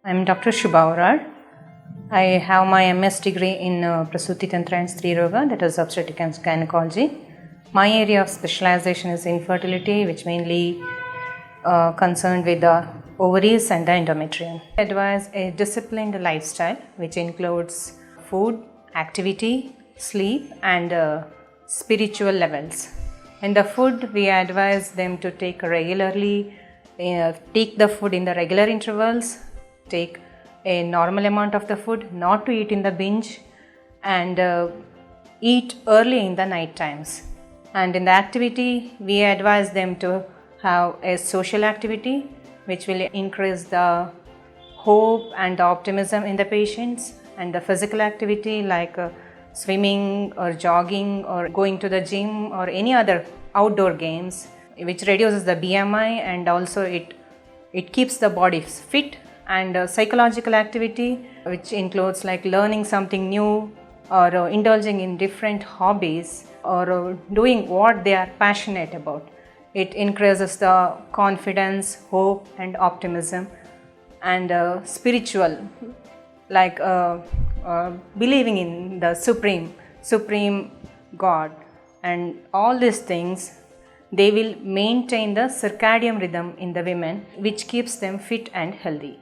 I'm Dr. Shubha Ural. I have my MS degree in Prasuti Tantra and Stree Roga, that is obstetric and gynecology. My area of specialization is infertility, which mainly concerned with the ovaries and the endometrium. I advise a disciplined lifestyle, which includes food, activity, sleep, and spiritual levels. In the food, we advise them to take regularly, take the food in the regular intervals, take a normal amount of the food, not to eat in the binge, and eat early in the night times. And in the activity, we advise them to have a social activity which will increase the hope and the optimism in the patients, and the physical activity like swimming or jogging or going to the gym or any other outdoor games, which reduces the BMI and also it keeps the body fit. And psychological activity, which includes like learning something new or indulging in different hobbies or doing what they are passionate about. It increases the confidence, hope and optimism. And spiritual, like believing in the supreme God, and all these things, they will maintain the circadian rhythm in the women, which keeps them fit and healthy.